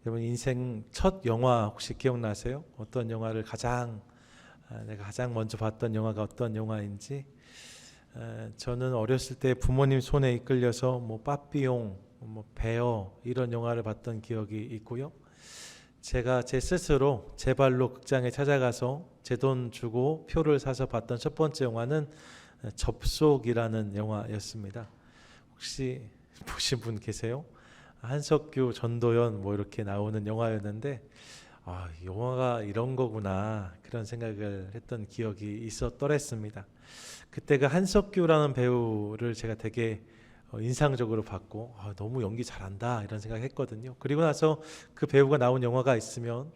여러분 인생 첫 영화 혹시 기억나세요? 어떤 영화를 내가 가장 먼저 봤던 영화가 어떤 영화인지. 저는 어렸을 때 부모님 손에 이끌려서 뭐 빠삐용, 뭐 베어 이런 영화를 봤던 기억이 있고요. 제가 제 스스로 제 발로 극장에 찾아가서 제 돈 주고 표를 사서 봤던 첫 번째 영화는 접속이라는 영화였습니다. 혹시 보신 분 계세요? 한석규, 전도연 뭐 이렇게 나오는 영화였는데 이 영화가 이런 거구나 그런 생각을 했던 기억이 있었더랬습니다. 그때 그 한석규라는 배우를 제가 되게 인상적으로 봤고 너무 연기 잘한다 이런 생각했거든요. 그리고 나서 그 배우가 나온 영화가 있으면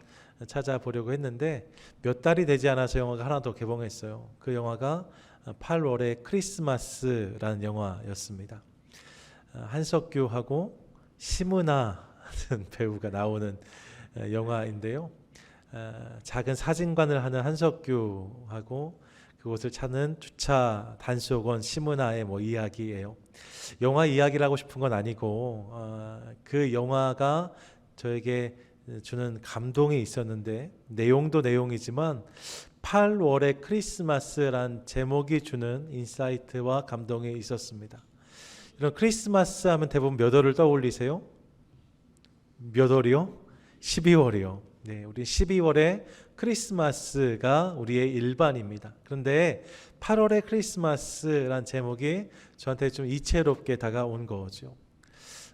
찾아보려고 했는데 몇 달이 되지 않아서 영화가 하나 더 개봉했어요. 그 영화가 8월의 크리스마스라는 영화였습니다. 한석규하고 심은하는 배우가 나오는 영화인데요. 작은 사진관을 하는 한석규하고 그곳을 찾는 주차 단속원 심은하의 이야기예요. 영화 이야기를 하고 싶은 건 아니고 그 영화가 저에게 주는 감동이 있었는데 내용도 내용이지만 8월의 크리스마스란 제목이 주는 인사이트와 감동이 있었습니다. 이런 크리스마스 하면 대부분 몇 월을 떠올리세요? 몇 월이요? 12월이요. 네, 우리 12월에 크리스마스가 우리의 일반입니다. 그런데 8월의 크리스마스란 제목이 저한테 좀 이채롭게 다가온 거죠.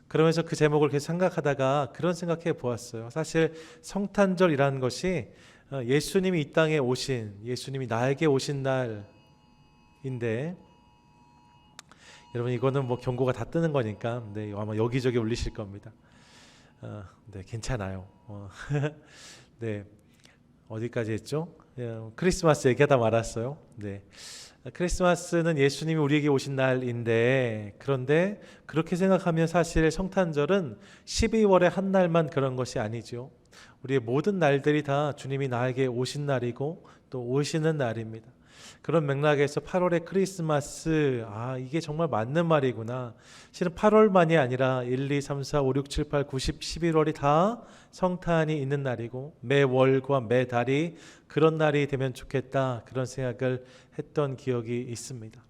그러면서 그 제목을 계속 생각하다가 그런 생각해 보았어요. 사실 성탄절이라는 것이 예수님이 이 땅에 오신, 예수님이 나에게 오신 날인데, 여러분 이거는 경고가 다 뜨는 거니까 아마 여기저기 울리실 겁니다. 네, 괜찮아요. 네, 어디까지 했죠? 크리스마스 얘기하다 말았어요. 네, 크리스마스는 예수님이 우리에게 오신 날인데, 그런데 그렇게 생각하면 사실 성탄절은 12월의 한 날만 그런 것이 아니죠. 우리의 모든 날들이 다 주님이 나에게 오신 날이고 또 오시는 날입니다. 그런 맥락에서 8월의 크리스마스, 이게 정말 맞는 말이구나. 실은 8월만이 아니라 1, 2, 3, 4, 5, 6, 7, 8, 9, 10, 11월이 다 성탄이 있는 날이고 매 월과 매 달이 그런 날이 되면 좋겠다, 그런 생각을 했던 기억이 있습니다.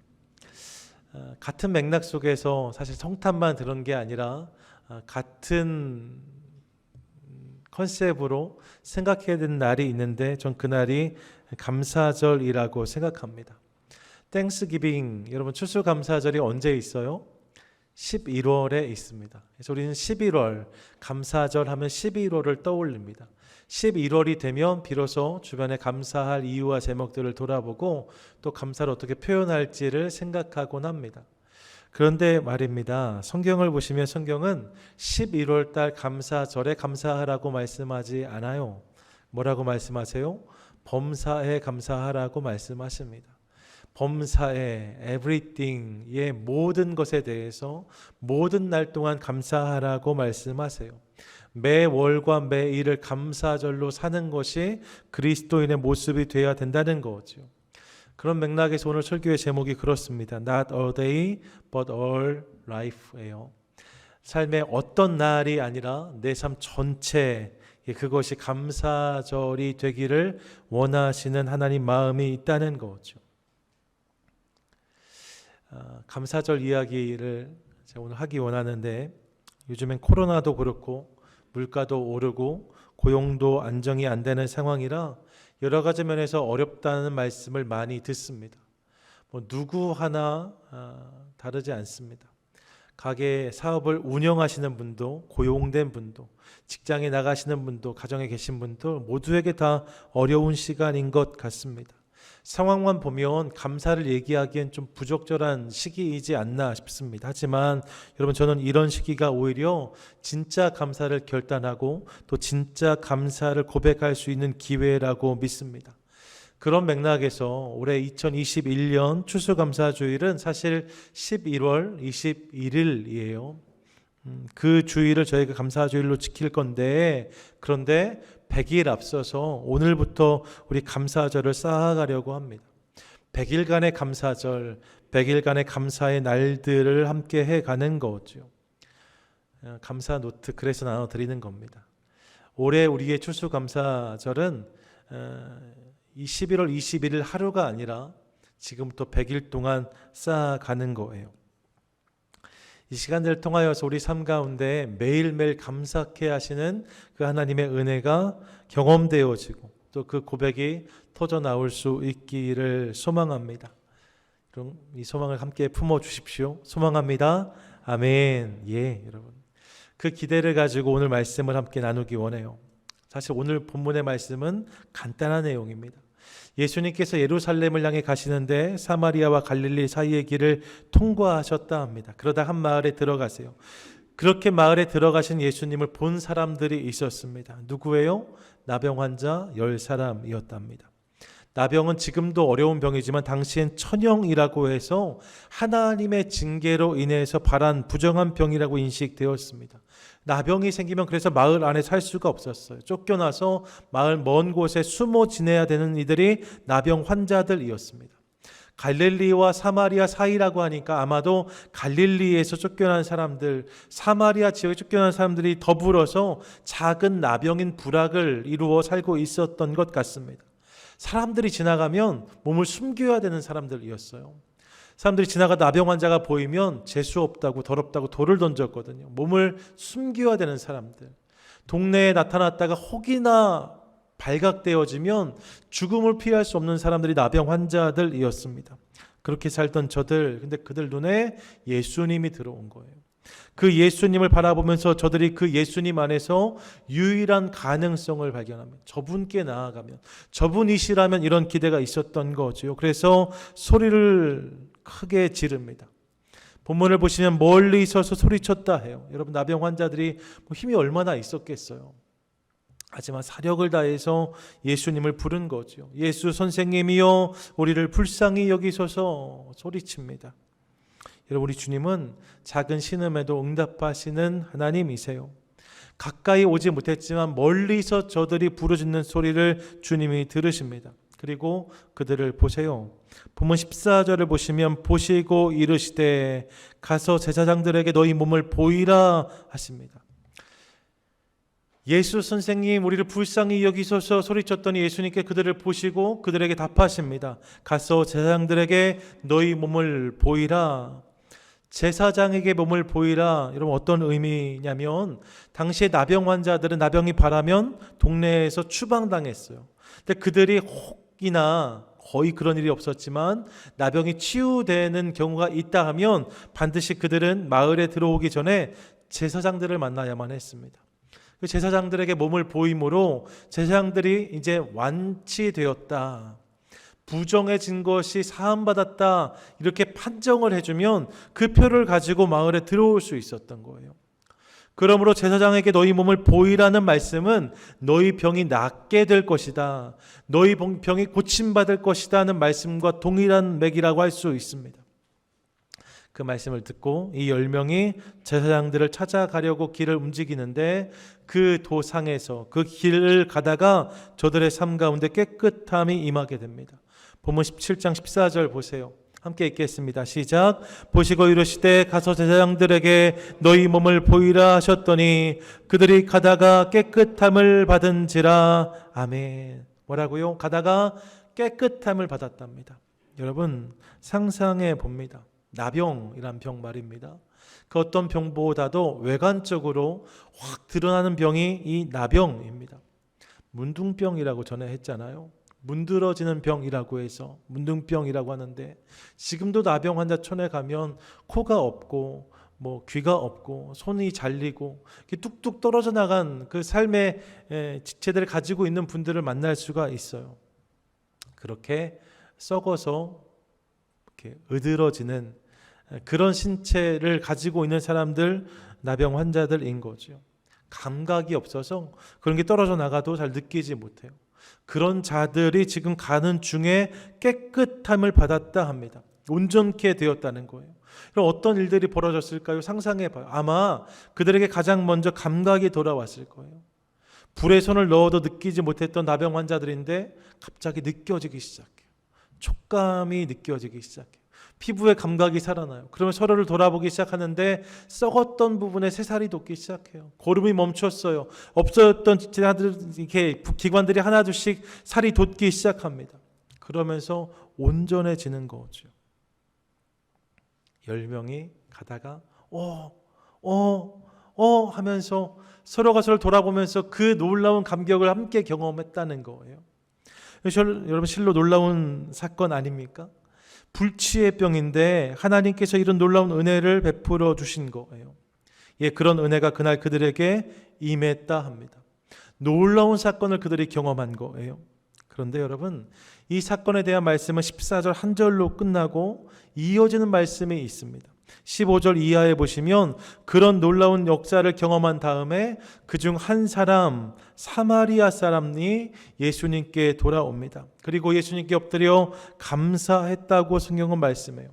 같은 맥락 속에서 사실 성탄만 그런 게 아니라 같은 컨셉으로 생각해야 되는 날이 있는데 전 그날이 감사절이라고 생각합니다. 땡스기빙, 여러분 추수감사절이 언제 있어요? 11월에 있습니다. 그래서 우리는 11월, 감사절 하면 11월을 떠올립니다. 11월이 되면 비로소 주변에 감사할 이유와 제목들을 돌아보고 또 감사를 어떻게 표현할지를 생각하곤 합니다. 그런데 말입니다. 성경을 보시면 성경은 11월 달 감사절에 감사하라고 말씀하지 않아요. 뭐라고 말씀하세요? 범사에 감사하라고 말씀하십니다. 범사에, everything의 모든 것에 대해서 모든 날 동안 감사하라고 말씀하세요. 매 월과 매 일을 감사절로 사는 것이 그리스도인의 모습이 되어야 된다는 거죠. 그런 맥락에서 오늘 설교의 제목이 그렇습니다. Not a day, but all life예요. 삶의 어떤 날이 아니라 내 삶 전체, 그것이 감사절이 되기를 원하시는 하나님 마음이 있다는 거죠. 감사절 이야기를 제가 오늘 하기 원하는데, 요즘엔 코로나도 그렇고 물가도 오르고 고용도 안정이 안 되는 상황이라 여러 가지 면에서 어렵다는 말씀을 많이 듣습니다. 누구 하나 다르지 않습니다. 가게 사업을 운영하시는 분도, 고용된 분도, 직장에 나가시는 분도, 가정에 계신 분도 모두에게 다 어려운 시간인 것 같습니다. 상황만 보면 감사를 얘기하기엔 좀 부적절한 시기이지 않나 싶습니다. 하지만 여러분, 저는 이런 시기가 오히려 진짜 감사를 결단하고 또 진짜 감사를 고백할 수 있는 기회라고 믿습니다. 그런 맥락에서 올해 2021년 추수감사주일은 사실 11월 21일이에요. 그 주일을 저희가 감사주일로 지킬 건데, 그런데 100일 앞서서 오늘부터 우리 감사절을 쌓아가려고 합니다. 100일간의 감사절, 100일간의 감사의 날들을 함께 해가는 거죠. 감사 노트 그래서 나눠드리는 겁니다. 올해 우리의 추수감사절은 이 11월 21일 하루가 아니라 지금부터 100일 동안 쌓아가는 거예요. 이 시간들을 통하여서 우리 삶 가운데 매일매일 감사케 하시는 그 하나님의 은혜가 경험되어지고 또 그 고백이 터져 나올 수 있기를 소망합니다. 그럼 이 소망을 함께 품어주십시오. 소망합니다. 아멘. 예, 여러분. 그 기대를 가지고 오늘 말씀을 함께 나누기 원해요. 사실 오늘 본문의 말씀은 간단한 내용입니다. 예수님께서 예루살렘을 향해 가시는데 사마리아와 갈릴리 사이의 길을 통과하셨다 합니다. 그러다 한 마을에 들어가세요. 그렇게 마을에 들어가신 예수님을 본 사람들이 있었습니다. 누구예요? 나병 환자 10사람이었답니다. 나병은 지금도 어려운 병이지만 당시엔 천형이라고 해서 하나님의 징계로 인해서 발한 부정한 병이라고 인식되었습니다. 나병이 생기면 그래서 마을 안에 살 수가 없었어요. 쫓겨나서 마을 먼 곳에 숨어 지내야 되는 이들이 나병 환자들이었습니다. 갈릴리와 사마리아 사이라고 하니까 아마도 갈릴리에서 쫓겨난 사람들, 사마리아 지역에 쫓겨난 사람들이 더불어서 작은 나병인 부락을 이루어 살고 있었던 것 같습니다. 사람들이 지나가면 몸을 숨겨야 되는 사람들이었어요. 사람들이 지나가다 나병 환자가 보이면 재수 없다고 더럽다고 돌을 던졌거든요. 몸을 숨겨야 되는 사람들. 동네에 나타났다가 혹이나 발각되어지면 죽음을 피할 수 없는 사람들이 나병 환자들이었습니다. 그렇게 살던 저들, 근데 그들 눈에 예수님이 들어온 거예요. 그 예수님을 바라보면서 저들이 그 예수님 안에서 유일한 가능성을 발견하면, 저분께 나아가면, 저분이시라면 이런 기대가 있었던 거죠. 그래서 소리를 크게 지릅니다. 본문을 보시면 멀리 서서 소리쳤다 해요. 여러분, 나병 환자들이 힘이 얼마나 있었겠어요. 하지만 사력을 다해서 예수님을 부른 거죠. 예수 선생님이여 우리를 불쌍히 여기소서 소리칩니다. 여러분, 우리 주님은 작은 신음에도 응답하시는 하나님이세요. 가까이 오지 못했지만 멀리서 저들이 부르짖는 소리를 주님이 들으십니다. 그리고 그들을 보세요. 본문 14절을 보시면 보시고 이르시되 가서 제사장들에게 너희 몸을 보이라 하십니다. 예수 선생님 우리를 불쌍히 여기소서 소리쳤더니 예수님께 그들을 보시고 그들에게 답하십니다. 가서 제사장들에게 너희 몸을 보이라. 제사장에게 몸을 보이라. 여러분, 어떤 의미냐면 당시에 나병 환자들은 나병이 발하면 동네에서 추방당했어요. 근데 그들이 혹이나 거의 그런 일이 없었지만 나병이 치유되는 경우가 있다 하면 반드시 그들은 마을에 들어오기 전에 제사장들을 만나야만 했습니다. 그 제사장들에게 몸을 보임으로 제사장들이 이제 완치되었다, 부정해진 것이 사함받았다, 이렇게 판정을 해주면 그 표를 가지고 마을에 들어올 수 있었던 거예요. 그러므로 제사장에게 너희 몸을 보이라는 말씀은 너희 병이 낫게 될 것이다, 너희 병이 고침받을 것이다 하는 말씀과 동일한 맥이라고 할 수 있습니다. 그 말씀을 듣고 이 10명이 제사장들을 찾아가려고 길을 움직이는데 그 도상에서 그 길을 가다가 저들의 삶 가운데 깨끗함이 임하게 됩니다. 본문 17장 14절 보세요. 함께 읽겠습니다. 시작. 보시고 이르시되 가서 제사장들에게 너희 몸을 보이라 하셨더니 그들이 가다가 깨끗함을 받은지라. 아멘. 뭐라고요? 가다가 깨끗함을 받았답니다. 여러분, 상상해 봅니다. 나병이란 병 말입니다. 그 어떤 병보다도 외관적으로 확 드러나는 병이 이 나병입니다. 문둥병이라고 전에 했잖아요. 문드러지는 병이라고 해서 문둥병이라고 하는데, 지금도 나병 환자촌에 가면 코가 없고 귀가 없고 손이 잘리고 뚝뚝 떨어져 나간 그 삶의 지체들을 가지고 있는 분들을 만날 수가 있어요. 그렇게 썩어서 이렇게 으드러지는 그런 신체를 가지고 있는 사람들, 나병 환자들인 거죠. 감각이 없어서 그런 게 떨어져 나가도 잘 느끼지 못해요. 그런 자들이 지금 가는 중에 깨끗함을 받았다 합니다. 온전케 되었다는 거예요. 그럼 어떤 일들이 벌어졌을까요? 상상해 봐요. 아마 그들에게 가장 먼저 감각이 돌아왔을 거예요. 불에 손을 넣어도 느끼지 못했던 나병 환자들인데 갑자기 느껴지기 시작해요. 촉감이 느껴지기 시작해요. 피부의 감각이 살아나요. 그러면 서로를 돌아보기 시작하는데 썩었던 부분에 새살이 돋기 시작해요. 고름이 멈췄어요. 없어졌던 이렇게 기관들이 하나둘씩 살이 돋기 시작합니다. 그러면서 온전해지는 거죠. 10명이 가다가 하면서 서로가 서로를 돌아보면서 그 놀라운 감격을 함께 경험했다는 거예요. 여러분, 실로 놀라운 사건 아닙니까? 불치의 병인데 하나님께서 이런 놀라운 은혜를 베풀어 주신 거예요. 그런 은혜가 그날 그들에게 임했다 합니다. 놀라운 사건을 그들이 경험한 거예요. 그런데 여러분, 이 사건에 대한 말씀은 14절 한 절로 끝나고 이어지는 말씀이 있습니다. 15절 이하에 보시면 그런 놀라운 역사를 경험한 다음에 그중 한 사람, 사마리아 사람이 예수님께 돌아옵니다. 그리고 예수님께 엎드려 감사했다고 성경은 말씀해요.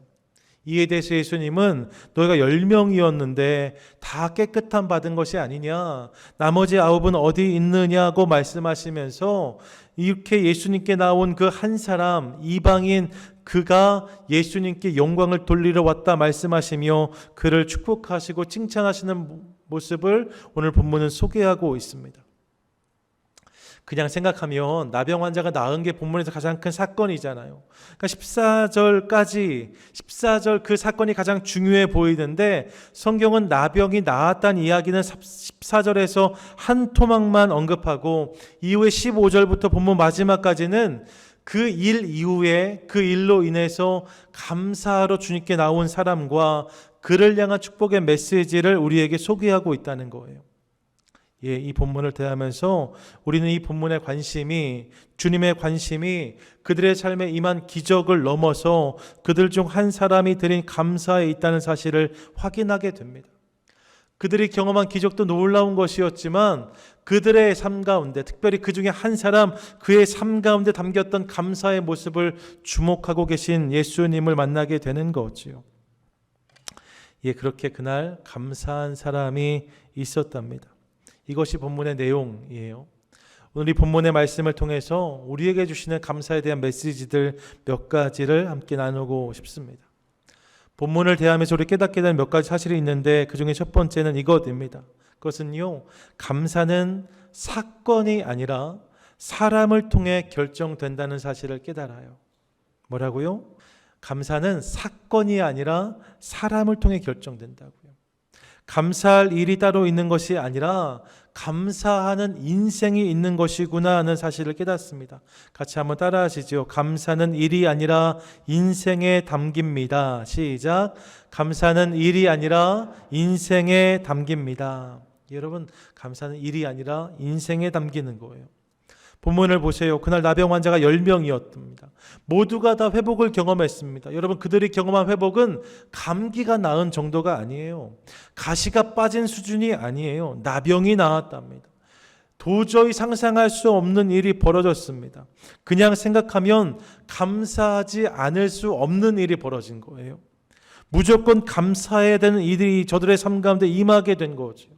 이에 대해서 예수님은 너희가 10명이었는데 다 깨끗함 받은 것이 아니냐, 나머지 9은 어디 있느냐고 말씀하시면서 이렇게 예수님께 나온 그 한 사람, 이방인, 그가 예수님께 영광을 돌리러 왔다 말씀하시며 그를 축복하시고 칭찬하시는 모습을 오늘 본문은 소개하고 있습니다. 그냥 생각하면 나병 환자가 나은 게 본문에서 가장 큰 사건이잖아요. 그러니까 14절 그 사건이 가장 중요해 보이는데 성경은 나병이 나았다는 이야기는 14절에서 한 토막만 언급하고 이후에 15절부터 본문 마지막까지는 그 일 이후에 그 일로 인해서 감사하러 주님께 나온 사람과 그를 향한 축복의 메시지를 우리에게 소개하고 있다는 거예요. 이 본문을 대하면서 우리는 이 본문의 관심이, 주님의 관심이 그들의 삶에 임한 기적을 넘어서 그들 중 한 사람이 드린 감사에 있다는 사실을 확인하게 됩니다. 그들이 경험한 기적도 놀라운 것이었지만 그들의 삶 가운데, 특별히 그 중에 한 사람, 그의 삶 가운데 담겼던 감사의 모습을 주목하고 계신 예수님을 만나게 되는 거지요. 그렇게 그날 감사한 사람이 있었답니다. 이것이 본문의 내용이에요. 오늘 이 본문의 말씀을 통해서 우리에게 주시는 감사에 대한 메시지들 몇 가지를 함께 나누고 싶습니다. 본문을 대하면서 우리 깨닫게 된 몇 가지 사실이 있는데 그 중에 첫 번째는 이것입니다. 그것은요, 감사는 사건이 아니라 사람을 통해 결정된다는 사실을 깨달아요. 뭐라고요? 감사는 사건이 아니라 사람을 통해 결정된다고요. 감사할 일이 따로 있는 것이 아니라 감사하는 인생이 있는 것이구나 하는 사실을 깨닫습니다. 같이 한번 따라 하시죠. 감사는 일이 아니라 인생에 담깁니다. 시작. 감사는 일이 아니라 인생에 담깁니다. 여러분, 감사는 일이 아니라 인생에 담기는 거예요. 본문을 보세요. 그날 나병 환자가 10명이었습니다. 모두가 다 회복을 경험했습니다. 여러분, 그들이 경험한 회복은 감기가 나은 정도가 아니에요. 가시가 빠진 수준이 아니에요. 나병이 나았답니다. 도저히 상상할 수 없는 일이 벌어졌습니다. 그냥 생각하면 감사하지 않을 수 없는 일이 벌어진 거예요. 무조건 감사해야 되는 일이 저들의 삶 가운데 임하게 된 거죠.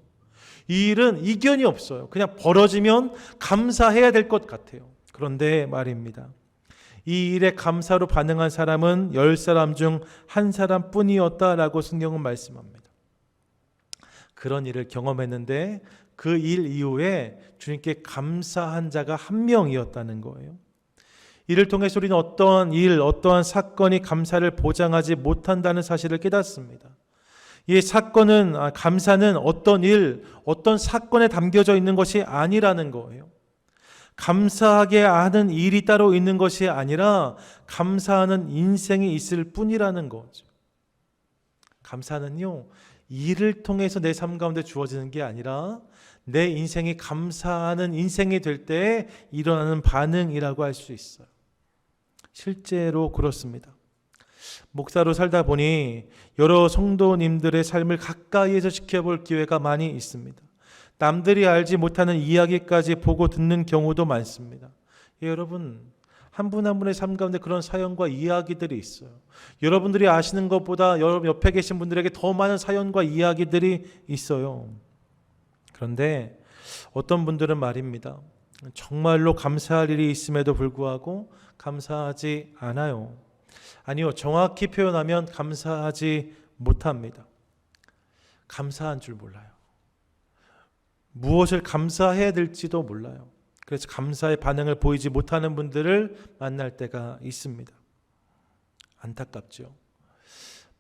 이 일은 이견이 없어요. 그냥 벌어지면 감사해야 될 것 같아요. 그런데 말입니다. 이 일에 감사로 반응한 사람은 10사람 중 한 사람뿐이었다라고 성경은 말씀합니다. 그런 일을 경험했는데 그 일 이후에 주님께 감사한 자가 한 명이었다는 거예요. 이를 통해서 우리는 어떠한 일, 어떠한 사건이 감사를 보장하지 못한다는 사실을 깨닫습니다. 이 감사는 어떤 일, 어떤 사건에 담겨져 있는 것이 아니라는 거예요. 감사하게 하는 일이 따로 있는 것이 아니라 감사하는 인생이 있을 뿐이라는 거죠. 감사는요, 일을 통해서 내 삶 가운데 주어지는 게 아니라 내 인생이 감사하는 인생이 될 때 일어나는 반응이라고 할 수 있어요. 실제로 그렇습니다. 목사로 살다 보니 여러 성도님들의 삶을 가까이에서 지켜볼 기회가 많이 있습니다. 남들이 알지 못하는 이야기까지 보고 듣는 경우도 많습니다. 여러분, 한 분 한 분의 삶 가운데 그런 사연과 이야기들이 있어요. 여러분들이 아시는 것보다 여러분 옆에 계신 분들에게 더 많은 사연과 이야기들이 있어요. 그런데 어떤 분들은 말입니다. 정말로 감사할 일이 있음에도 불구하고 감사하지 않아요. 아니요, 정확히 표현하면 감사하지 못합니다. 감사한 줄 몰라요. 무엇을 감사해야 될지도 몰라요. 그래서 감사의 반응을 보이지 못하는 분들을 만날 때가 있습니다. 안타깝죠.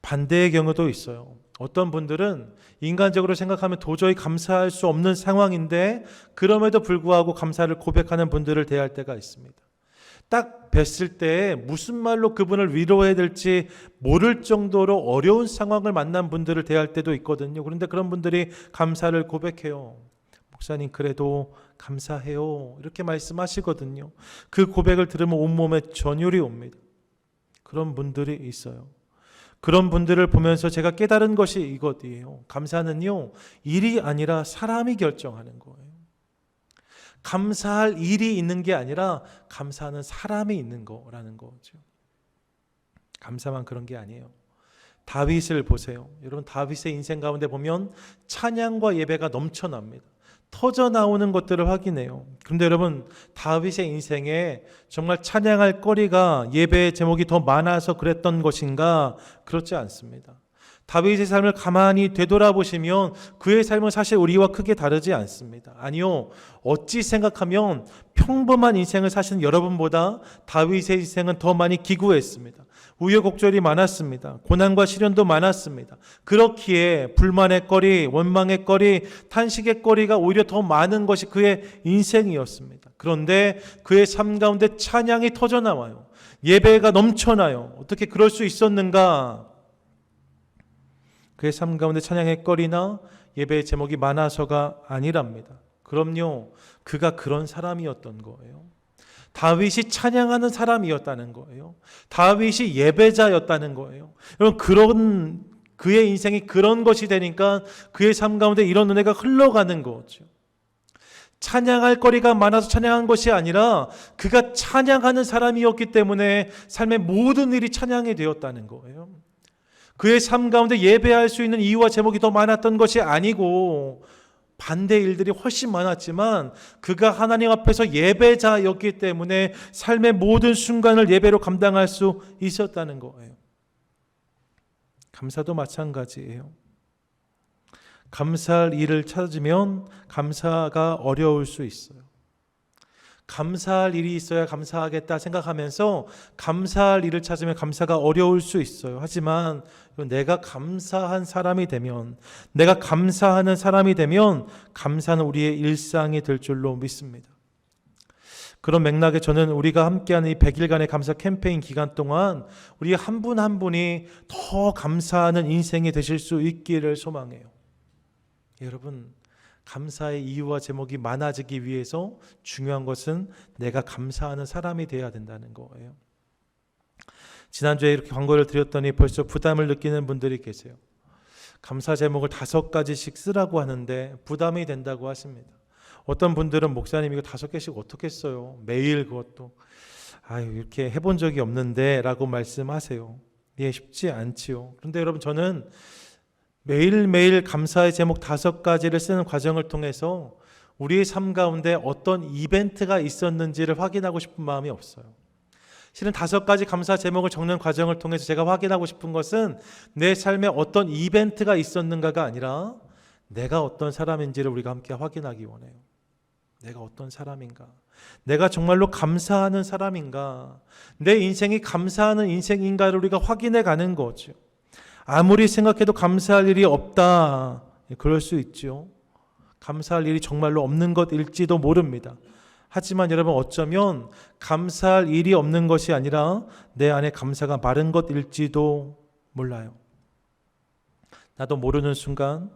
반대의 경우도 있어요. 어떤 분들은 인간적으로 생각하면 도저히 감사할 수 없는 상황인데 그럼에도 불구하고 감사를 고백하는 분들을 대할 때가 있습니다. 딱 뵀을 때 무슨 말로 그분을 위로해야 될지 모를 정도로 어려운 상황을 만난 분들을 대할 때도 있거든요. 그런데 그런 분들이 감사를 고백해요. 목사님 그래도 감사해요. 이렇게 말씀하시거든요. 그 고백을 들으면 온몸에 전율이 옵니다. 그런 분들이 있어요. 그런 분들을 보면서 제가 깨달은 것이 이것이에요. 감사는요, 일이 아니라 사람이 결정하는 거예요. 감사할 일이 있는 게 아니라 감사하는 사람이 있는 거라는 거죠. 감사만 그런 게 아니에요. 다윗을 보세요. 여러분, 다윗의 인생 가운데 보면 찬양과 예배가 넘쳐납니다. 터져 나오는 것들을 확인해요. 그런데 여러분, 다윗의 인생에 정말 찬양할 거리가 예배의 제목이 더 많아서 그랬던 것인가? 그렇지 않습니다. 다윗의 삶을 가만히 되돌아보시면 그의 삶은 사실 우리와 크게 다르지 않습니다. 아니요, 어찌 생각하면 평범한 인생을 사시는 여러분보다 다윗의 인생은 더 많이 기구했습니다. 우여곡절이 많았습니다. 고난과 시련도 많았습니다. 그렇기에 불만의 거리, 원망의 거리, 탄식의 거리가 오히려 더 많은 것이 그의 인생이었습니다. 그런데 그의 삶 가운데 찬양이 터져나와요. 예배가 넘쳐나요. 어떻게 그럴 수 있었는가? 그의 삶 가운데 찬양의 거리나 예배의 제목이 많아서가 아니랍니다. 그럼요, 그가 그런 사람이었던 거예요. 다윗이 찬양하는 사람이었다는 거예요. 다윗이 예배자였다는 거예요. 여러분, 그런 그의 인생이 그런 것이 되니까 그의 삶 가운데 이런 은혜가 흘러가는 거죠. 찬양할 거리가 많아서 찬양한 것이 아니라 그가 찬양하는 사람이었기 때문에 삶의 모든 일이 찬양이 되었다는 거예요. 그의 삶 가운데 예배할 수 있는 이유와 제목이 더 많았던 것이 아니고 반대 일들이 훨씬 많았지만 그가 하나님 앞에서 예배자였기 때문에 삶의 모든 순간을 예배로 감당할 수 있었다는 거예요. 감사도 마찬가지예요. 감사할 일을 찾으면 감사가 어려울 수 있어요. 감사할 일이 있어야 감사하겠다 생각하면서 감사할 일을 찾으면 감사가 어려울 수 있어요. 하지만 내가 감사한 사람이 되면, 내가 감사하는 사람이 되면 감사는 우리의 일상이 될 줄로 믿습니다. 그런 맥락에 저는 우리가 함께하는 이 100일간의 감사 캠페인 기간 동안 우리 한 분 한 분이 더 감사하는 인생이 되실 수 있기를 소망해요. 여러분, 감사의 이유와 제목이 많아지기 위해서 중요한 것은 내가 감사하는 사람이 되어야 된다는 거예요. 지난주에 이렇게 광고를 드렸더니 벌써 부담을 느끼는 분들이 계세요. 감사 제목을 5가지씩 쓰라고 하는데 부담이 된다고 하십니다. 어떤 분들은 목사님 이거 5개씩 어떻게 써요? 매일 그것도 이렇게 해본 적이 없는데 라고 말씀하세요. 예, 쉽지 않지요. 그런데 여러분, 저는 매일매일 감사의 제목 5가지를 쓰는 과정을 통해서 우리의 삶 가운데 어떤 이벤트가 있었는지를 확인하고 싶은 마음이 없어요. 실은 5가지 감사 제목을 적는 과정을 통해서 제가 확인하고 싶은 것은 내 삶에 어떤 이벤트가 있었는가가 아니라 내가 어떤 사람인지를 우리가 함께 확인하기 원해요. 내가 어떤 사람인가? 내가 정말로 감사하는 사람인가? 내 인생이 감사하는 인생인가를 우리가 확인해 가는 거죠. 아무리 생각해도 감사할 일이 없다, 그럴 수 있죠. 감사할 일이 정말로 없는 것일지도 모릅니다. 하지만 여러분, 어쩌면 감사할 일이 없는 것이 아니라 내 안에 감사가 마른 것일지도 몰라요. 나도 모르는 순간,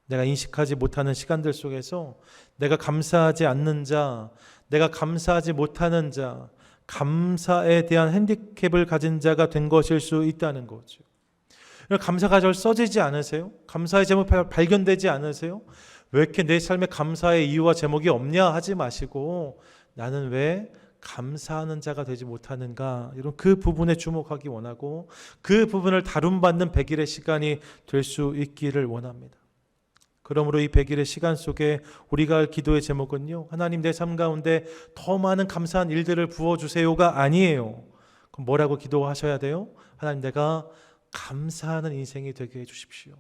내가 인식하지 못하는 시간들 속에서 내가 감사하지 않는 자, 내가 감사하지 못하는 자, 감사에 대한 핸디캡을 가진 자가 된 것일 수 있다는 거죠. 감사가 잘 써지지 않으세요? 감사의 제목 발견되지 않으세요? 왜 이렇게 내 삶에 감사의 이유와 제목이 없냐 하지 마시고, 나는 왜 감사하는 자가 되지 못하는가, 이런 그 부분에 주목하기 원하고 그 부분을 다룸받는 100일의 시간이 될 수 있기를 원합니다. 그러므로 이 100일의 시간 속에 우리가 할 기도의 제목은요, 하나님 내 삶 가운데 더 많은 감사한 일들을 부어주세요가 아니에요. 그럼 뭐라고 기도하셔야 돼요? 하나님, 내가 감사하는 인생이 되게 해주십시오.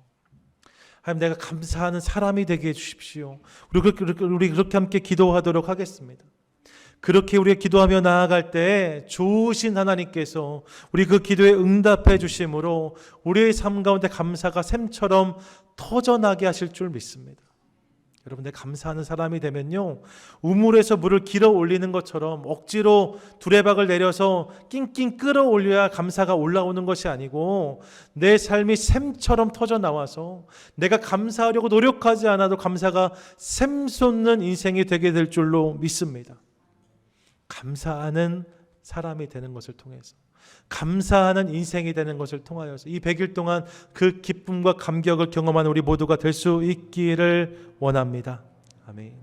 하나님, 내가 감사하는 사람이 되게 해주십시오. 우리 그렇게 함께 기도하도록 하겠습니다. 그렇게 우리가 기도하며 나아갈 때 좋으신 하나님께서 우리 그 기도에 응답해 주심으로 우리의 삶 가운데 감사가 샘처럼 터져나게 하실 줄 믿습니다. 여러분, 내가 감사하는 사람이 되면요, 우물에서 물을 길어 올리는 것처럼 억지로 두레박을 내려서 낑낑 끌어올려야 감사가 올라오는 것이 아니고 내 삶이 샘처럼 터져나와서 내가 감사하려고 노력하지 않아도 감사가 샘솟는 인생이 되게 될 줄로 믿습니다. 감사하는 사람이 되는 것을 통해서, 감사하는 인생이 되는 것을 통하여서 이 100일 동안 그 기쁨과 감격을 경험하는 우리 모두가 될 수 있기를 원합니다. 아멘.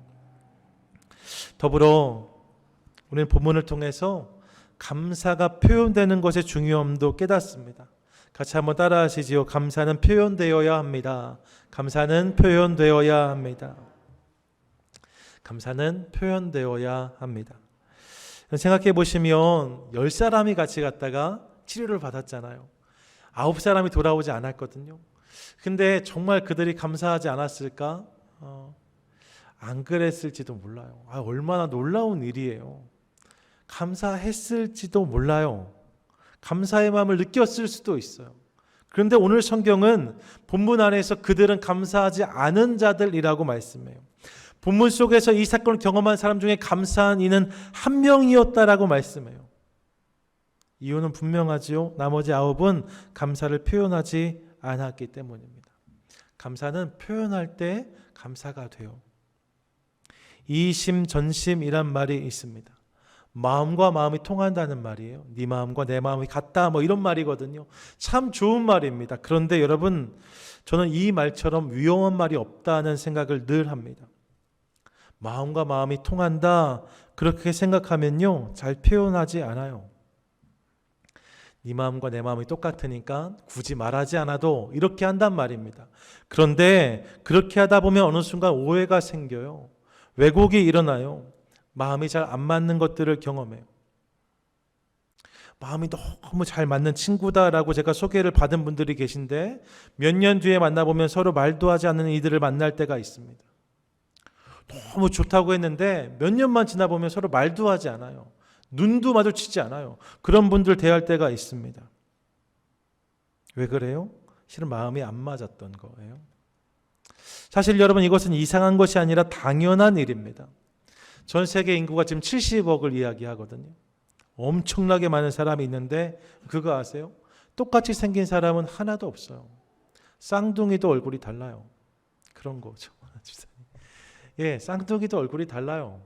더불어 우리는 본문을 통해서 감사가 표현되는 것의 중요함도 깨닫습니다. 같이 한번 따라 하시지요. 감사는 표현되어야 합니다. 감사는 표현되어야 합니다. 감사는 표현되어야 합니다. 생각해 보시면 10사람이 같이 갔다가 치료를 받았잖아요. 9사람이 돌아오지 않았거든요. 근데 정말 그들이 감사하지 않았을까? 안 그랬을지도 몰라요. 얼마나 놀라운 일이에요. 감사했을지도 몰라요. 감사의 마음을 느꼈을 수도 있어요. 그런데 오늘 성경은 본문 안에서 그들은 감사하지 않은 자들이라고 말씀해요. 본문 속에서 이 사건을 경험한 사람 중에 감사한 이는 한 명이었다라고 말씀해요. 이유는 분명하지요. 나머지 9은 감사를 표현하지 않았기 때문입니다. 감사는 표현할 때 감사가 돼요. 이심전심이란 말이 있습니다. 마음과 마음이 통한다는 말이에요. 네 마음과 내 마음이 같다, 이런 말이거든요. 참 좋은 말입니다. 그런데 여러분, 저는 이 말처럼 위험한 말이 없다는 생각을 늘 합니다. 마음과 마음이 통한다, 그렇게 생각하면요, 잘 표현하지 않아요. 네 마음과 내 마음이 똑같으니까 굳이 말하지 않아도 이렇게 한단 말입니다. 그런데 그렇게 하다 보면 어느 순간 오해가 생겨요. 왜곡이 일어나요. 마음이 잘 안 맞는 것들을 경험해요. 마음이 너무 잘 맞는 친구다라고 제가 소개를 받은 분들이 계신데 몇 년 뒤에 만나보면 서로 말도 하지 않는 이들을 만날 때가 있습니다. 너무 좋다고 했는데 몇 년만 지나보면 서로 말도 하지 않아요. 눈도 마주치지 않아요. 그런 분들 대할 때가 있습니다. 왜 그래요? 실은 마음이 안 맞았던 거예요. 사실 여러분, 이것은 이상한 것이 아니라 당연한 일입니다. 전 세계 인구가 지금 70억을 이야기하거든요. 엄청나게 많은 사람이 있는데 그거 아세요? 똑같이 생긴 사람은 하나도 없어요. 쌍둥이도 얼굴이 달라요. 그런 거죠. 예, 쌍둥이도 얼굴이 달라요.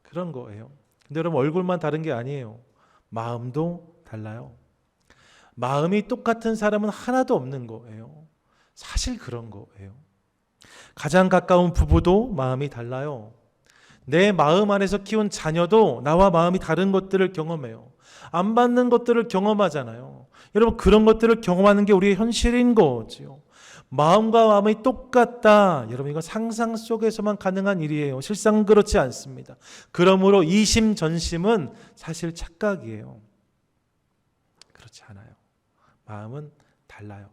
그런 거예요. 근데 여러분, 얼굴만 다른 게 아니에요. 마음도 달라요. 마음이 똑같은 사람은 하나도 없는 거예요. 사실 그런 거예요. 가장 가까운 부부도 마음이 달라요. 내 마음 안에서 키운 자녀도 나와 마음이 다른 것들을 경험해요. 안 받는 것들을 경험하잖아요. 여러분, 그런 것들을 경험하는 게 우리의 현실인 거지요. 마음과 마음이 똑같다. 여러분, 이건 상상 속에서만 가능한 일이에요. 실상 그렇지 않습니다. 그러므로 이심전심은 사실 착각이에요. 그렇지 않아요. 마음은 달라요.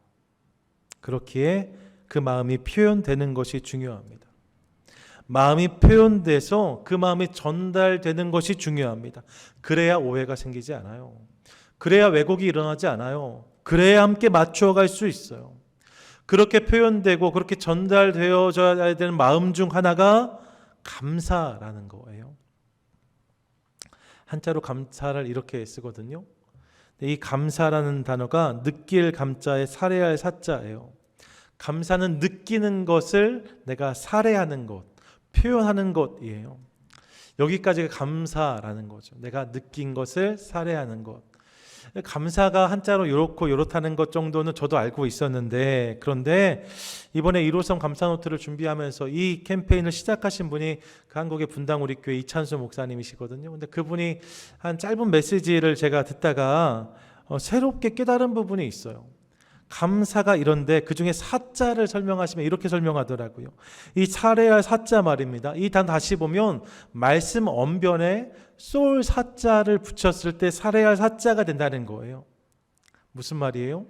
그렇기에 그 마음이 표현되는 것이 중요합니다. 마음이 표현돼서 그 마음이 전달되는 것이 중요합니다. 그래야 오해가 생기지 않아요. 그래야 왜곡이 일어나지 않아요. 그래야 함께 맞춰갈 수 있어요. 그렇게 표현되고 그렇게 전달되어져야 되는 마음 중 하나가 감사라는 거예요. 한자로 감사를 이렇게 쓰거든요. 이 감사라는 단어가 느낄 감자에 살해할 사자예요. 감사는 느끼는 것을 내가 살해하는 것, 표현하는 것이에요. 여기까지가 감사라는 거죠. 내가 느낀 것을 살해하는 것. 감사가 한자로 요렇고 요렇다는 것 정도는 저도 알고 있었는데, 그런데 이번에 1호선 감사노트를 준비하면서 이 캠페인을 시작하신 분이 그 한국의 분당 우리 교회 이찬수 목사님이시거든요. 근데 그분이 한 짧은 메시지를 제가 듣다가 새롭게 깨달은 부분이 있어요. 감사가 이런데 그중에 사자를 설명하시면 이렇게 설명하더라고요. 이 살해할 사자 말입니다. 이 단 다시 보면 말씀 언변에 쏠 사자를 붙였을 때 살해할 사자가 된다는 거예요. 무슨 말이에요?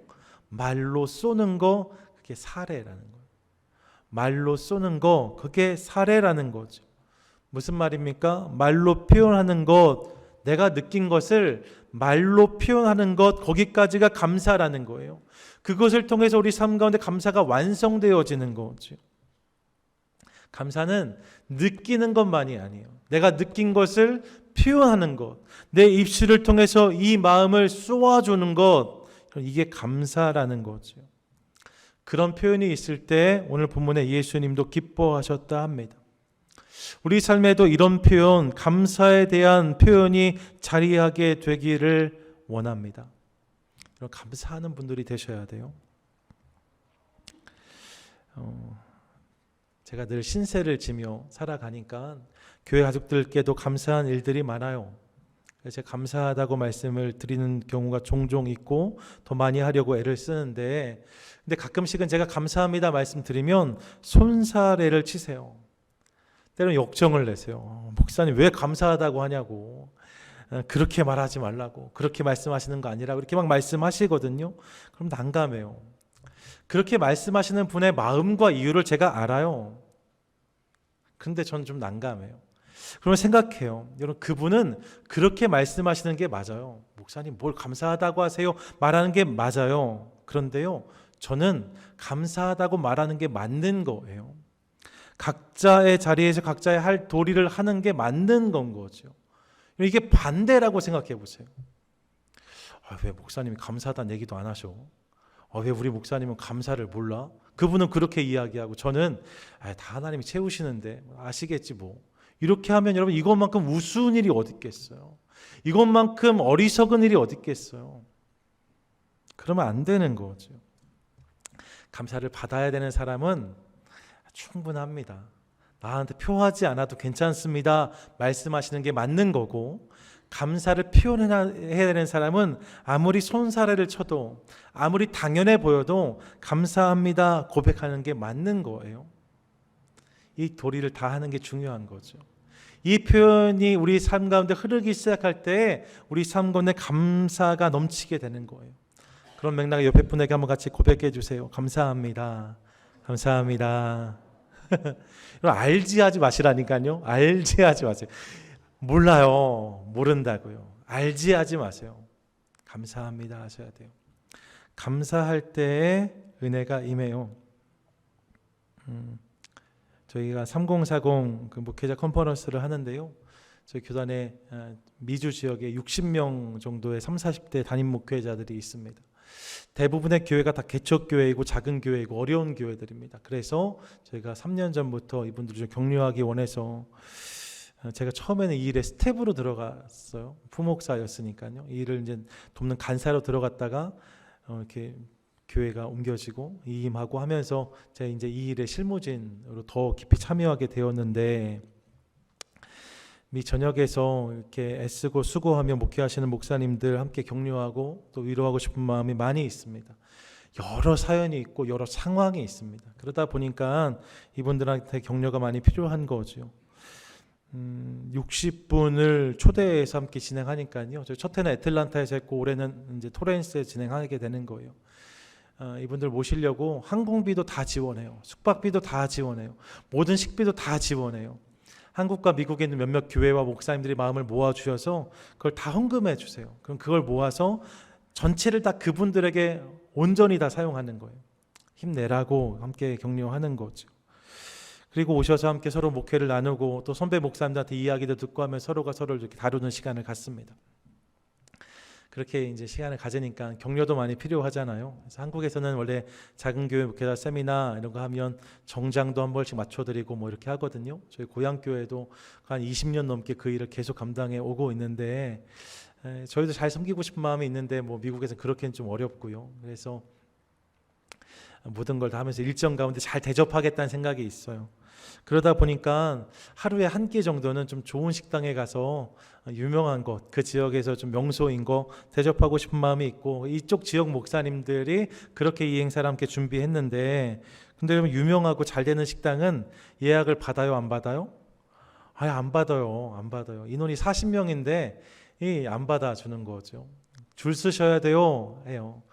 말로 쏘는 거, 그게 살해라는 거예요. 말로 쏘는 거, 그게 살해라는 거죠. 무슨 말입니까? 말로 표현하는 것, 내가 느낀 것을 말로 표현하는 것, 거기까지가 감사라는 거예요. 그것을 통해서 우리 삶 가운데 감사가 완성되어지는 거죠. 감사는 느끼는 것만이 아니에요. 내가 느낀 것을 표현하는 것, 내 입술을 통해서 이 마음을 쏘아주는 것, 이게 감사라는 거죠. 그런 표현이 있을 때 오늘 본문에 예수님도 기뻐하셨다 합니다. 우리 삶에도 이런 표현, 감사에 대한 표현이 자리하게 되기를 원합니다. 이런 감사하는 분들이 되셔야 돼요. 제가 늘 신세를 지며 살아가니까 교회 가족들께도 감사한 일들이 많아요. 제가 감사하다고 말씀을 드리는 경우가 종종 있고 더 많이 하려고 애를 쓰는데, 근데 가끔씩은 제가 감사합니다 말씀드리면 손사래를 치세요. 때로는 역정을 내세요. 목사님 왜 감사하다고 하냐고, 그렇게 말하지 말라고, 그렇게 말씀하시는 거 아니라고 이렇게 막 말씀하시거든요. 그럼 난감해요. 그렇게 말씀하시는 분의 마음과 이유를 제가 알아요. 근데 저는 좀 난감해요. 그러면 생각해요. 여러분, 그분은 그렇게 말씀하시는 게 맞아요. 목사님 뭘 감사하다고 하세요 말하는 게 맞아요. 그런데요, 저는 감사하다고 말하는 게 맞는 거예요. 각자의 자리에서 각자의 할 도리를 하는 게 맞는 건 거죠. 이게 반대라고 생각해 보세요. 왜 목사님이 감사하다는 얘기도 안 하셔? 왜 우리 목사님은 감사를 몰라? 그분은 그렇게 이야기하고 저는 다 하나님이 채우시는데 아시겠지 뭐. 이렇게 하면 여러분, 이것만큼 우스운 일이 어디 있겠어요? 이것만큼 어리석은 일이 어디 있겠어요? 그러면 안 되는 거죠. 감사를 받아야 되는 사람은 충분합니다. 나한테 표하지 않아도 괜찮습니다 말씀하시는 게 맞는 거고, 감사를 표현해야 되는 사람은 아무리 손사래를 쳐도 아무리 당연해 보여도 감사합니다 고백하는 게 맞는 거예요. 이 도리를 다 하는 게 중요한 거죠. 이 표현이 우리 삶 가운데 흐르기 시작할 때 우리 삶 가운데 감사가 넘치게 되는 거예요. 그런 맥락에 옆에 분에게 한번 같이 고백해 주세요. 감사합니다. 감사합니다. 알지하지 마시라니까요. 알지하지 마세요. 몰라요. 모른다고요. 알지하지 마세요. 감사합니다 하셔야 돼요. 감사할 때에 은혜가 임해요. 저희가 3040 그 목회자 컨퍼런스를 하는데요. 저희 교단에 미주 지역에 60명 정도의 30, 40대 담임 목회자들이 있습니다. 대부분의 교회가 다 개척교회이고 작은 교회이고 어려운 교회들입니다. 그래서 저희가 3년 전부터 이분들을 좀 격려하기 원해서 제가 처음에는 이 일에 스텝으로 들어갔어요. 부목사였으니까요. 이 일을 이제 돕는 간사로 들어갔다가 이렇게 교회가 옮겨지고 이임하고 하면서 제가 이제 이 일에 실무진으로 더 깊이 참여하게 되었는데, 이 저녁에서 이렇게 애쓰고 수고하며 목회하시는 목사님들 함께 격려하고 또 위로하고 싶은 마음이 많이 있습니다. 여러 사연이 있고 여러 상황이 있습니다. 그러다 보니까 이분들한테 격려가 많이 필요한 거죠. 60분을 초대해서 함께 진행하니까요. 저희 첫 해는 애틀란타에서 했고 올해는 이제 토렌스에 진행하게 되는 거예요. 이분들 모시려고 항공비도 다 지원해요. 숙박비도 다 지원해요. 모든 식비도 다 지원해요. 한국과 미국에 있는 몇몇 교회와 목사님들이 마음을 모아주셔서 그걸 다 헌금해 주세요. 그럼 그걸 모아서 전체를 다 그분들에게 온전히 다 사용하는 거예요. 힘내라고 함께 격려하는 거죠. 그리고 오셔서 함께 서로 목회를 나누고 또 선배 목사님들한테 이야기도 듣고 하면 서로가 서로를 이렇게 다루는 시간을 갖습니다. 그렇게 이제 시간을 가지니까 격려도 많이 필요하잖아요. 그래서 한국에서는 원래 작은 교회 목회자 세미나 이런 거 하면 정장도 한 벌씩 맞춰드리고 뭐 이렇게 하거든요. 저희 고향 교회도 한 20년 넘게 그 일을 계속 감당해 오고 있는데, 저희도 잘 섬기고 싶은 마음이 있는데 뭐 미국에서는 그렇게는 좀 어렵고요. 그래서 모든 걸 다 하면서 일정 가운데 잘 대접하겠다는 생각이 있어요. 그러다 보니까 하루에 한 끼 정도는 좀 좋은 식당에 가서 유명한 곳, 그 지역에서 좀 명소인 거 대접하고 싶은 마음이 있고, 이쪽 지역 목사님들이 그렇게 이 행사를 함께 준비했는데, 근데 여러분, 유명하고 잘 되는 식당은 예약을 받아요, 안 받아요? 아예 안 받아요. 안 받아요. 인원이 40명인데 안 받아주는 거죠. 줄 서셔야 돼요 해요.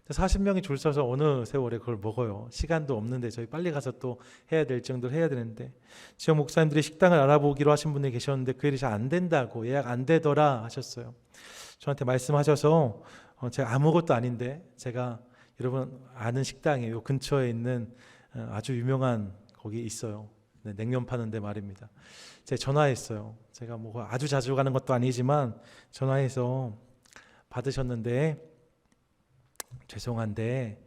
40명이 줄 서서 어느 세월에 그걸 먹어요. 시간도 없는데 저희 빨리 가서 또 해야 될 정도로 해야 되는데, 지역 목사님들이 식당을 알아보기로 하신 분이 계셨는데 그 일이 잘 안 된다고, 예약 안 되더라 하셨어요. 저한테 말씀하셔서 제가 아무것도 아닌데, 제가 여러분 아는 식당이에요. 요 근처에 있는 아주 유명한 거기 있어요. 네, 냉면 파는데 말입니다. 제가 전화했어요. 제가 뭐 아주 자주 가는 것도 아니지만 전화해서 받으셨는데, 죄송한데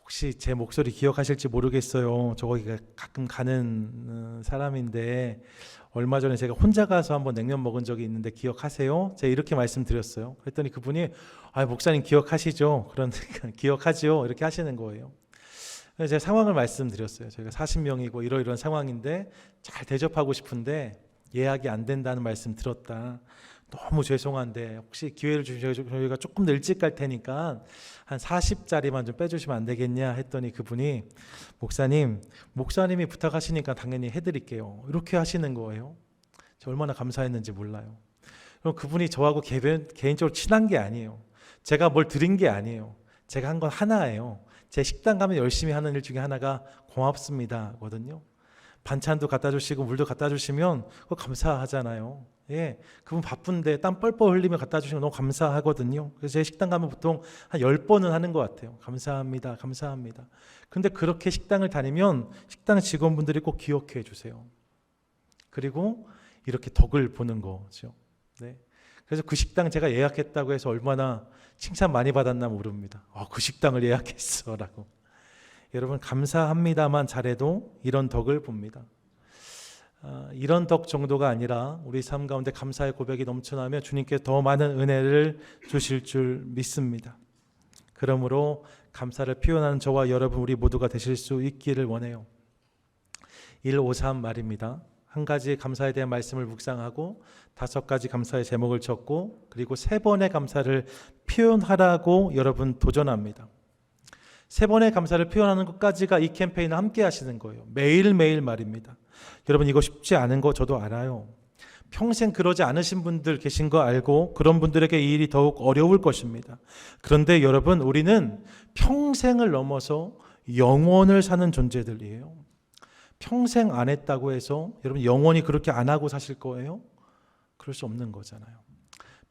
혹시 제 목소리 기억하실지 모르겠어요. 저 거기 가끔 가는 사람인데 얼마 전에 제가 혼자 가서 한번 냉면 먹은 적이 있는데 기억하세요? 제가 이렇게 말씀드렸어요. 그랬더니 그분이 목사님 기억하시죠? 그러니까 기억하죠? 이렇게 하시는 거예요. 제가 상황을 말씀드렸어요. 저희가 40명이고 이러이러한 상황인데 잘 대접하고 싶은데 예약이 안 된다는 말씀 들었다. 너무 죄송한데 혹시 기회를 주시면 저희가 조금 더 일찍 갈 테니까 한 40자리만 좀 빼주시면 안 되겠냐 했더니 그분이 목사님이 부탁하시니까 당연히 해드릴게요. 이렇게 하시는 거예요. 저 얼마나 감사했는지 몰라요. 그럼 그분이 저하고 개인적으로 친한 게 아니에요. 제가 뭘 드린 게 아니에요. 제가 한 건 하나예요. 제 식당 가면 열심히 하는 일 중에 하나가 고맙습니다 거든요. 반찬도 갖다 주시고 물도 갖다 주시면 그거 감사하잖아요. 예, 그분 바쁜데 땀 뻘뻘 흘리며 갖다 주시면 너무 감사하거든요. 그래서 제 식당 가면 보통 한 10번은 하는 것 같아요. 감사합니다, 감사합니다. 근데 그렇게 식당을 다니면 식당 직원분들이 꼭 기억해 주세요. 그리고 이렇게 덕을 보는 거죠. 네. 그래서 그 식당 제가 예약했다고 해서 얼마나 칭찬 많이 받았나 모릅니다. 그 식당을 예약했어 라고. 여러분, 감사합니다만 잘해도 이런 덕을 봅니다. 이런 덕 정도가 아니라 우리 삶 가운데 감사의 고백이 넘쳐나며 주님께 더 많은 은혜를 주실 줄 믿습니다. 그러므로 감사를 표현하는 저와 여러분 우리 모두가 되실 수 있기를 원해요. 153 말입니다. 한 가지 감사에 대한 말씀을 묵상하고 5가지 감사의 제목을 적고 그리고 3번의 감사를 표현하라고 여러분 도전합니다. 3번의 감사를 표현하는 것까지가 이 캠페인을 함께 하시는 거예요. 매일매일 말입니다. 여러분, 이거 쉽지 않은 거 저도 알아요. 평생 그러지 않으신 분들 계신 거 알고 그런 분들에게 이 일이 더욱 어려울 것입니다. 그런데 여러분, 우리는 평생을 넘어서 영원을 사는 존재들이에요. 평생 안 했다고 해서 여러분 영원히 그렇게 안 하고 사실 거예요? 그럴 수 없는 거잖아요.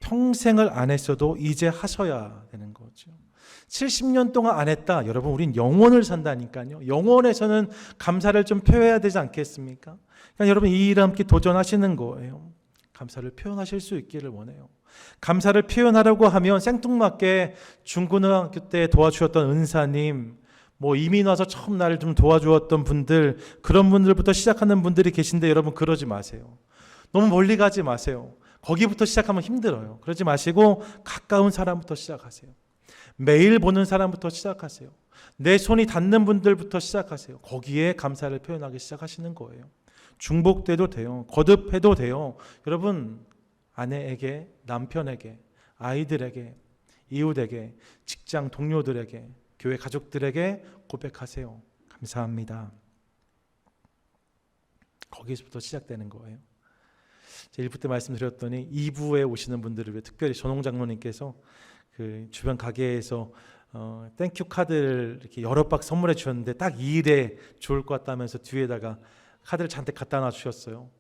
평생을 안 했어도 이제 하셔야 되는 거죠. 70년 동안 안 했다. 여러분, 우린 영원을 산다니까요. 영원에서는 감사를 좀 표해야 되지 않겠습니까? 그러니까 여러분, 이 일을 함께 도전하시는 거예요. 감사를 표현하실 수 있기를 원해요. 감사를 표현하려고 하면 생뚱맞게 중고등학교 때 도와주셨던 은사님, 이민 와서 처음 나를 좀 도와주었던 분들, 그런 분들부터 시작하는 분들이 계신데 여러분, 그러지 마세요. 너무 멀리 가지 마세요. 거기부터 시작하면 힘들어요. 그러지 마시고 가까운 사람부터 시작하세요. 매일 보는 사람부터 시작하세요. 내 손이 닿는 분들부터 시작하세요. 거기에 감사를 표현하기 시작하시는 거예요. 중복돼도 돼요. 거듭해도 돼요. 여러분, 아내에게, 남편에게, 아이들에게, 이웃에게, 직장 동료들에게, 교회 가족들에게 고백하세요. 감사합니다. 거기서부터 시작되는 거예요. 제가 1부 때 말씀드렸더니 2부에 오시는 분들을 위해 특별히 전홍 장로님께서 그 주변 가게에서 땡큐 카드를 이렇게 여러 박 선물해 주셨는데 딱 이 일에 좋을 것 같다면서 뒤에다가 카드를 잔뜩 갖다 놔 주셨어요.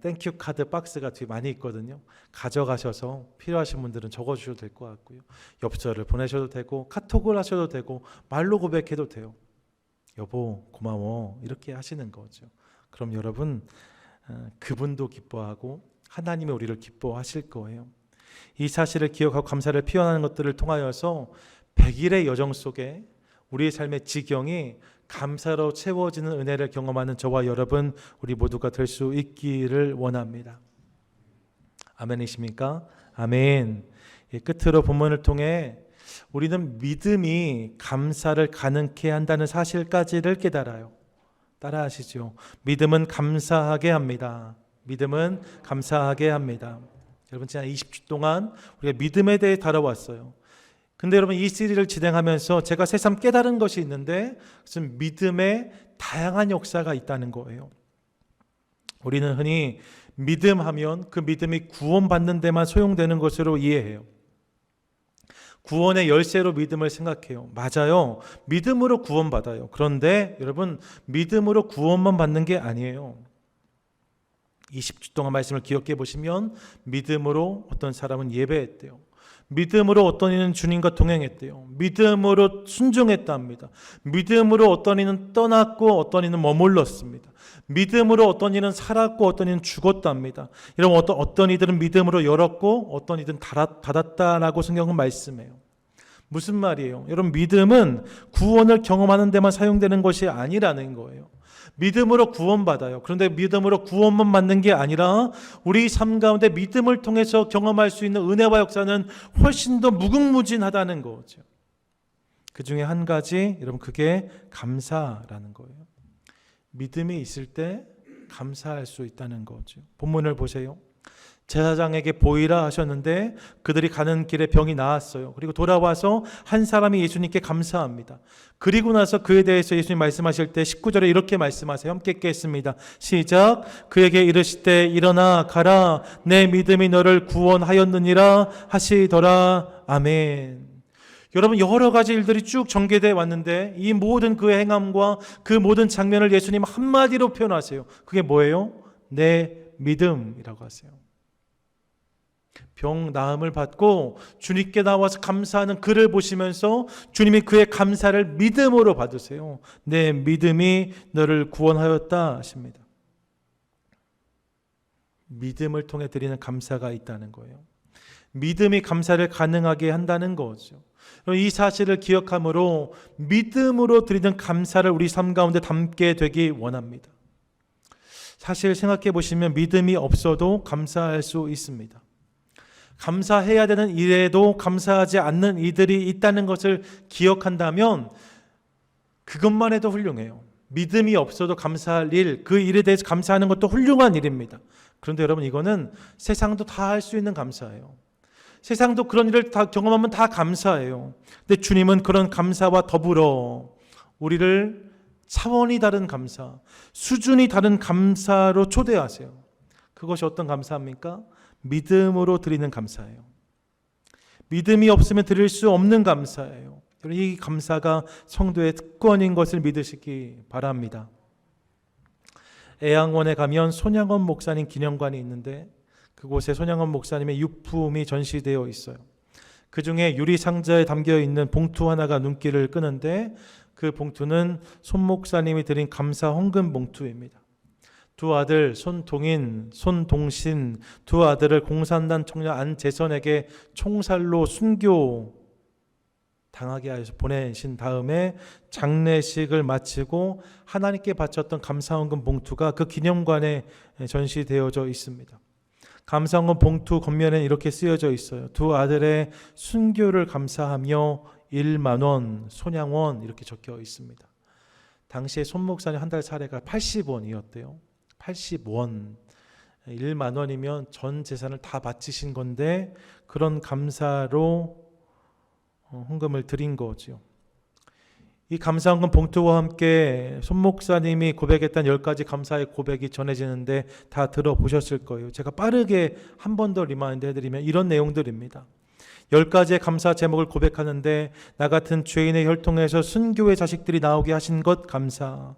땡큐 카드 박스가 뒤에 많이 있거든요. 가져가셔서 필요하신 분들은 적어 주셔도 될 것 같고요. 엽서를 보내셔도 되고 카톡을 하셔도 되고 말로 고백해도 돼요. 여보 고마워, 이렇게 하시는 거죠. 그럼 여러분, 그분도 기뻐하고 하나님이 우리를 기뻐하실 거예요. 이 사실을 기억하고 감사를 표현하는 것들을 통하여서 100일의 여정 속에 우리의 삶의 지경이 감사로 채워지는 은혜를 경험하는 저와 여러분 우리 모두가 될 수 있기를 원합니다. 아멘이십니까? 아멘. 끝으로 본문을 통해 우리는 믿음이 감사를 가능케 한다는 사실까지를 깨달아요. 따라 하시죠. 믿음은 감사하게 합니다. 믿음은 감사하게 합니다. 여러분, 지난 20주 동안 우리가 믿음에 대해 다뤄왔어요. 근데 여러분, 이 시리즈를 진행하면서 제가 새삼 깨달은 것이 있는데, 그것은 믿음의 다양한 역사가 있다는 거예요. 우리는 흔히 믿음하면 그 믿음이 구원받는 데만 소용되는 것으로 이해해요. 구원의 열쇠로 믿음을 생각해요. 맞아요. 믿음으로 구원받아요. 그런데 여러분, 믿음으로 구원만 받는 게 아니에요. 20주 동안 말씀을 기억해 보시면 믿음으로 어떤 사람은 예배했대요. 믿음으로 어떤 이는 주님과 동행했대요. 믿음으로 순종했다 합니다. 믿음으로 어떤 이는 떠났고 어떤 이는 머물렀습니다. 믿음으로 어떤 이는 살았고 어떤 이는 죽었다 합니다. 이런 어떤 이들은 믿음으로 열었고 어떤 이들은 닫았다라고 성경은 말씀해요. 무슨 말이에요? 여러분, 믿음은 구원을 경험하는 데만 사용되는 것이 아니라는 거예요. 믿음으로 구원받아요. 그런데 믿음으로 구원만 받는 게 아니라 우리 삶 가운데 믿음을 통해서 경험할 수 있는 은혜와 역사는 훨씬 더 무궁무진하다는 거죠. 그 중에 한 가지, 여러분, 그게 감사라는 거예요. 믿음이 있을 때 감사할 수 있다는 거죠. 본문을 보세요. 제사장에게 보이라 하셨는데 그들이 가는 길에 병이 나았어요. 그리고 돌아와서 한 사람이 예수님께 감사합니다. 그리고 나서 그에 대해서 예수님 말씀하실 때 19절에 이렇게 말씀하세요. 함께 읽겠습니다. 시작. 그에게 이르시되 일어나 가라, 내 믿음이 너를 구원하였느니라 하시더라. 아멘. 여러분, 여러 가지 일들이 쭉 전개되어 왔는데 이 모든 그 행함과 그 모든 장면을 예수님 한마디로 표현하세요. 그게 뭐예요? 내 믿음이라고 하세요. 병 나음을 받고 주님께 나와서 감사하는 그를 보시면서 주님이 그의 감사를 믿음으로 받으세요. 내 믿음이 너를 구원하였다 하십니다. 믿음을 통해 드리는 감사가 있다는 거예요. 믿음이 감사를 가능하게 한다는 거죠. 이 사실을 기억함으로 믿음으로 드리는 감사를 우리 삶 가운데 담게 되기 원합니다. 사실 생각해 보시면 믿음이 없어도 감사할 수 있습니다. 감사해야 되는 일에도 감사하지 않는 이들이 있다는 것을 기억한다면 그것만 해도 훌륭해요. 믿음이 없어도 감사할 일, 그 일에 대해서 감사하는 것도 훌륭한 일입니다. 그런데 여러분, 이거는 세상도 다 할 수 있는 감사예요. 세상도 그런 일을 다 경험하면 다 감사해요. 근데 주님은 그런 감사와 더불어 우리를 차원이 다른 감사, 수준이 다른 감사로 초대하세요. 그것이 어떤 감사입니까? 믿음으로 드리는 감사예요. 믿음이 없으면 드릴 수 없는 감사예요. 이 감사가 성도의 특권인 것을 믿으시기 바랍니다. 애양원에 가면 손양원 목사님 기념관이 있는데 그곳에 손양원 목사님의 유품이 전시되어 있어요. 그 중에 유리 상자에 담겨 있는 봉투 하나가 눈길을 끄는데 그 봉투는 손 목사님이 드린 감사 헌금 봉투입니다. 두 아들 손동인, 손동신 두 아들을 공산당 청년 안재선에게 총살로 순교 당하게 하셔서 보내신 다음에 장례식을 마치고 하나님께 바쳤던 감사헌금 봉투가 그 기념관에 전시되어져 있습니다. 감사헌금 봉투 겉면에 이렇게 쓰여져 있어요. 두 아들의 순교를 감사하며 1만 원, 손양원 이렇게 적혀 있습니다. 당시에 손 목사님 한 달 사례가 80원이었대요. 80원. 1만 원이면 전 재산을 다 바치신 건데 그런 감사로 헌금을 드린 거죠. 이 감사헌금 봉투와 함께 손 목사님이 고백했던 10가지 감사의 고백이 전해지는데 다 들어보셨을 거예요. 제가 빠르게 한 번 더 리마인드 해드리면 이런 내용들입니다. 10가지의 감사 제목을 고백하는데 나 같은 죄인의 혈통에서 순교의 자식들이 나오게 하신 것 감사.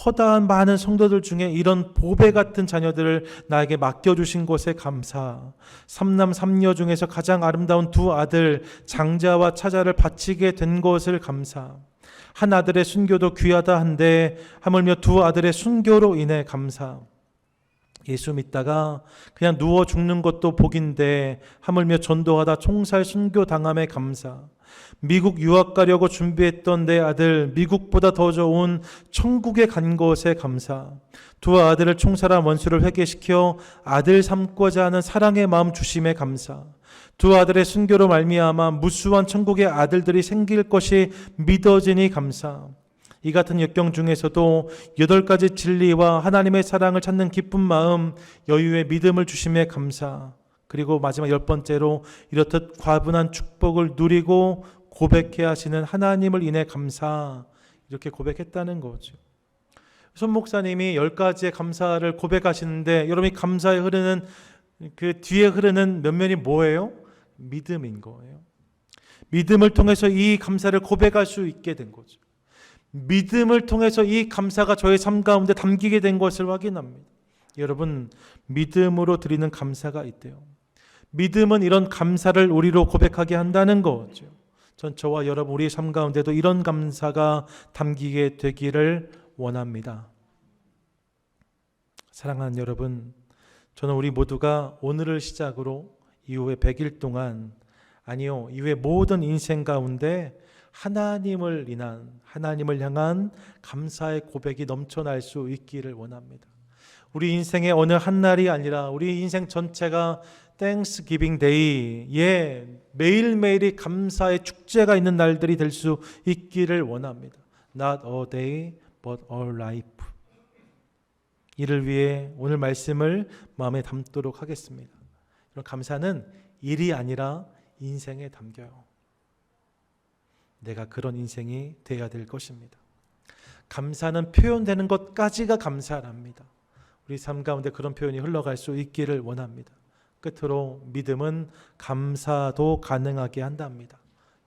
허다한 많은 성도들 중에 이런 보배 같은 자녀들을 나에게 맡겨주신 것에 감사. 3남 3녀 중에서 가장 아름다운 두 아들 장자와 차자를 바치게 된 것을 감사. 한 아들의 순교도 귀하다 한데 하물며 두 아들의 순교로 인해 감사. 예수 믿다가 그냥 누워 죽는 것도 복인데 하물며 전도하다 총살 순교 당함에 감사. 미국 유학 가려고 준비했던 내 아들 미국보다 더 좋은 천국에 간 것에 감사. 두 아들을 총살한 원수를 회개시켜 아들 삼고자 하는 사랑의 마음 주심에 감사. 두 아들의 순교로 말미암아 무수한 천국의 아들들이 생길 것이 믿어지니 감사. 이 같은 역경 중에서도 8가지 진리와 하나님의 사랑을 찾는 기쁜 마음, 여유의 믿음을 주심에 감사, 그리고 마지막 10번째로 이렇듯 과분한 축복을 누리고 고백해 하시는 하나님을 인해 감사, 이렇게 고백했다는 거죠. 손 목사님이 10가지의 감사를 고백하시는데 여러분이 감사에 흐르는 그 뒤에 흐르는 면면이 뭐예요? 믿음인 거예요. 믿음을 통해서 이 감사를 고백할 수 있게 된 거죠. 믿음을 통해서 이 감사가 저의 삶 가운데 담기게 된 것을 확인합니다. 여러분, 믿음으로 드리는 감사가 있대요. 믿음은 이런 감사를 우리로 고백하게 한다는 거죠. 전 저와 여러분 우리의 삶 가운데도 이런 감사가 담기게 되기를 원합니다. 사랑하는 여러분, 저는 우리 모두가 오늘을 시작으로 이후에 100일 동안, 아니요, 이후에 모든 인생 가운데 하나님을 향한 감사의 고백이 넘쳐날 수 있기를 원합니다. 우리 인생의 어느 한 날이 아니라 우리 인생 전체가 땡스기빙 데이에 매일매일이 감사의 축제가 있는 날들이 될 수 있기를 원합니다. Not a day, but a life. 이를 위해 오늘 말씀을 마음에 담도록 하겠습니다. 이런 감사는 일이 아니라 인생에 담겨요. 내가 그런 인생이 되어야 될 것입니다. 감사는 표현되는 것까지가 감사랍니다. 우리 삶 가운데 그런 표현이 흘러갈 수 있기를 원합니다. 끝으로 믿음은 감사도 가능하게 한답니다.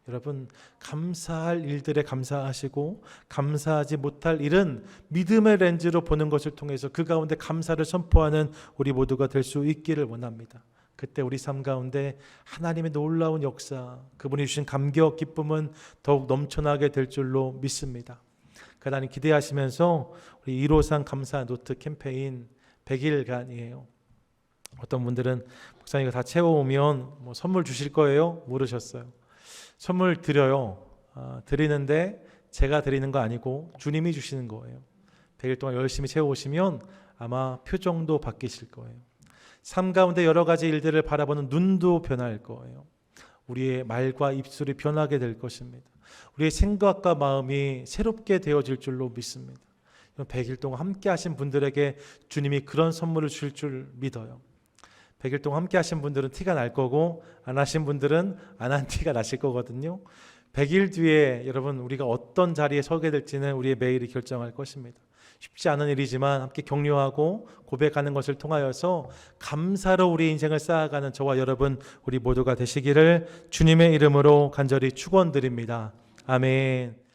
여러분, 감사할 일들에 감사하시고 감사하지 못할 일은 믿음의 렌즈로 보는 것을 통해서 그 가운데 감사를 선포하는 우리 모두가 될 수 있기를 원합니다. 그때 우리 삶 가운데 하나님의 놀라운 역사, 그분이 주신 감격, 기쁨은 더욱 넘쳐나게 될 줄로 믿습니다. 그 하나님 기대하시면서 우리 153 감사 노트 캠페인 100일간이에요. 어떤 분들은 목사님이 다 채워오면 뭐 선물 주실 거예요? 물으셨어요. 선물 드려요. 드리는데 제가 드리는 거 아니고 주님이 주시는 거예요. 100일 동안 열심히 채워오시면 아마 표정도 바뀌실 거예요. 삶 가운데 여러 가지 일들을 바라보는 눈도 변할 거예요. 우리의 말과 입술이 변하게 될 것입니다. 우리의 생각과 마음이 새롭게 되어질 줄로 믿습니다. 100일 동안 함께 하신 분들에게 주님이 그런 선물을 줄 줄 믿어요. 100일 동안 함께 하신 분들은 티가 날 거고 안 하신 분들은 안 한 티가 나실 거거든요. 100일 뒤에 여러분 우리가 어떤 자리에 서게 될지는 우리의 매일이 결정할 것입니다. 쉽지 않은 일이지만 함께 격려하고 고백하는 것을 통하여서 감사로 우리 인생을 쌓아가는 저와 여러분 우리 모두가 되시기를 주님의 이름으로 간절히 축원드립니다. 아멘.